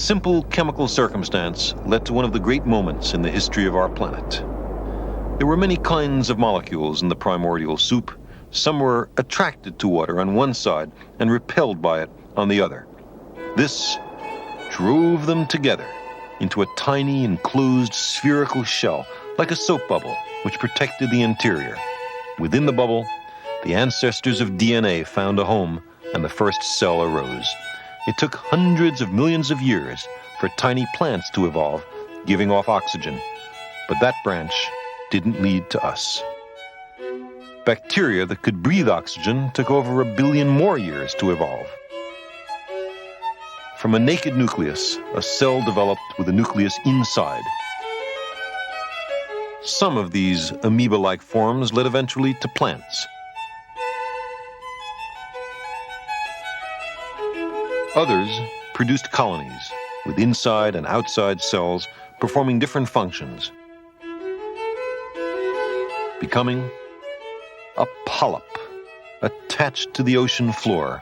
simple chemical circumstance led to one of the great moments in the history of our planet. There were many kinds of molecules in the primordial soup. Some were attracted to water on one side and repelled by it on the other. This drove them together into a tiny enclosed spherical shell, like a soap bubble, which protected the interior. Within the bubble, the ancestors of DNA found a home, and the first cell arose. It took hundreds of millions of years for tiny plants to evolve, giving off oxygen. But that branch didn't lead to us. Bacteria that could breathe oxygen took over 1 billion more years to evolve. From a naked nucleus, a cell developed with a nucleus inside. Some of these amoeba-like forms led eventually to plants. Others produced colonies with inside and outside cells performing different functions, becoming a polyp attached to the ocean floor,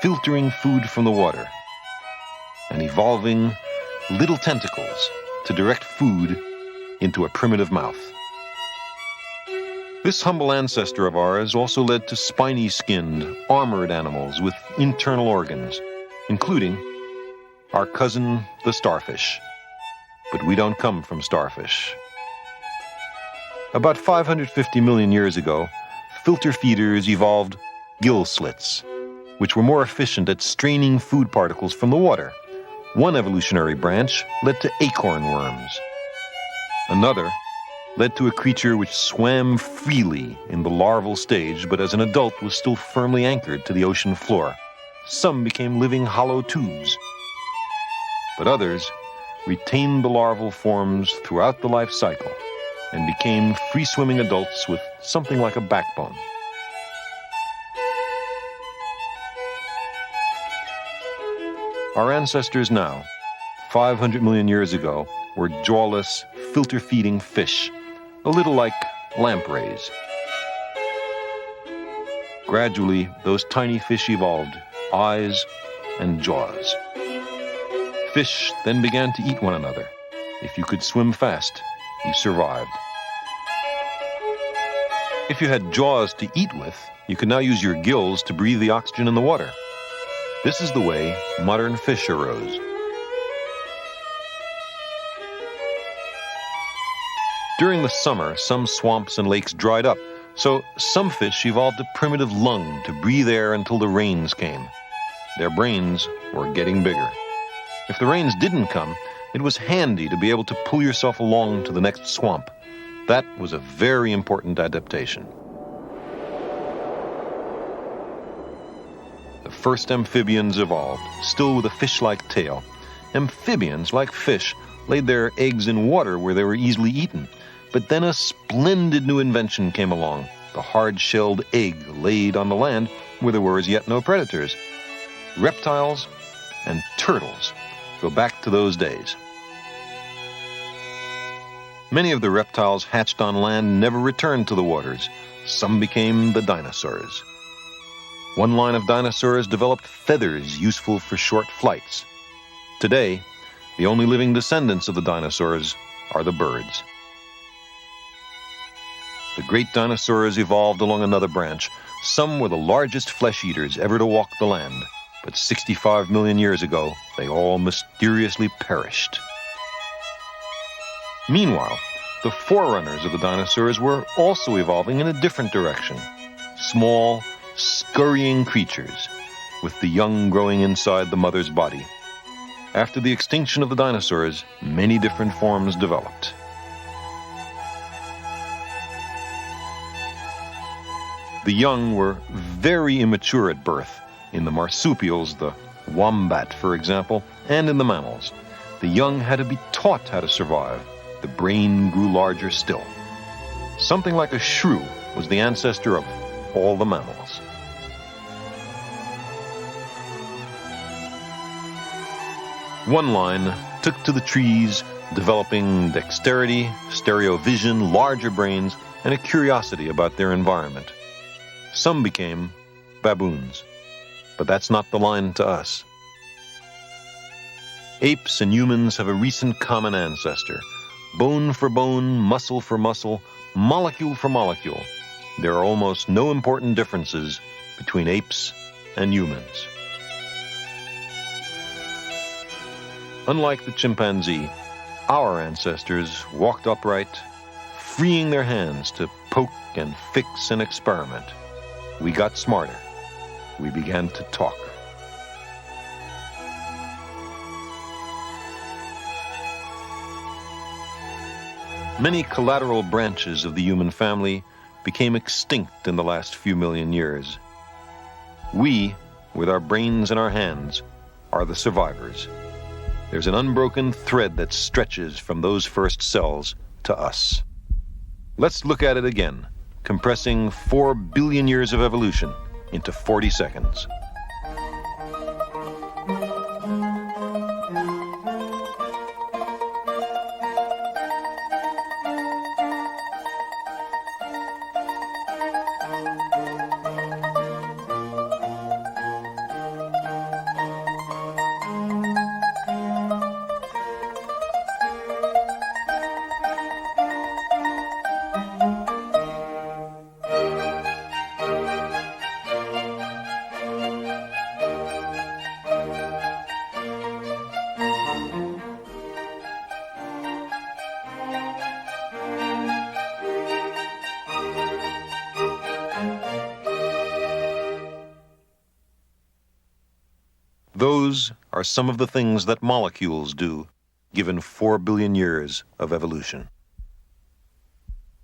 filtering food from the water, and evolving little tentacles to direct food into a primitive mouth. This humble ancestor of ours also led to spiny-skinned, armored animals with internal organs, including our cousin, the starfish. But we don't come from starfish. About 550 million years ago, filter feeders evolved gill slits, which were more efficient at straining food particles from the water. One evolutionary branch led to acorn worms. Another led to a creature which swam freely in the larval stage, but as an adult was still firmly anchored to the ocean floor. Some became living hollow tubes, but others retained the larval forms throughout the life cycle and became free-swimming adults with something like a backbone. Our ancestors now, 500 million years ago, were jawless, filter-feeding fish, a little like lampreys. Gradually, those tiny fish evolved eyes and jaws. Fish then began to eat one another. If you could swim fast, you survived. If you had jaws to eat with, you could now use your gills to breathe the oxygen in the water. This is the way modern fish arose. During the summer, some swamps and lakes dried up, so some fish evolved a primitive lung to breathe air until the rains came. Their brains were getting bigger. If the rains didn't come, it was handy to be able to pull yourself along to the next swamp. That was a very important adaptation. The first amphibians evolved, still with a fish-like tail. Amphibians, like fish, laid their eggs in water where they were easily eaten. But then a splendid new invention came along, the hard-shelled egg laid on the land where there were as yet no predators. Reptiles and turtles go back to those days. Many of the reptiles hatched on land never returned to the waters. Some became the dinosaurs. One line of dinosaurs developed feathers useful for short flights. Today, the only living descendants of the dinosaurs are the birds. The great dinosaurs evolved along another branch. Some were the largest flesh-eaters ever to walk the land, but 65 million years ago, they all mysteriously perished. Meanwhile, the forerunners of the dinosaurs were also evolving in a different direction. Small, scurrying creatures, with the young growing inside the mother's body. After the extinction of the dinosaurs, many different forms developed. The young were very immature at birth. In the marsupials, the wombat, for example, and in the mammals. The young had to be taught how to survive. The brain grew larger still. Something like a shrew was the ancestor of all the mammals. One line took to the trees, developing dexterity, stereovision, larger brains, and a curiosity about their environment. Some became baboons, but that's not the line to us. Apes and humans have a recent common ancestor. Bone for bone, muscle for muscle, molecule for molecule. There are almost no important differences between apes and humans. Unlike the chimpanzee, our ancestors walked upright, freeing their hands to poke and fix and experiment. We got smarter. We began to talk. Many collateral branches of the human family became extinct in the last few million years. We, with our brains in our hands, are the survivors. There's an unbroken thread that stretches from those first cells to us. Let's look at it again, compressing 4 billion years of evolution into 40 seconds. Those are some of the things that molecules do, given 4 billion years of evolution.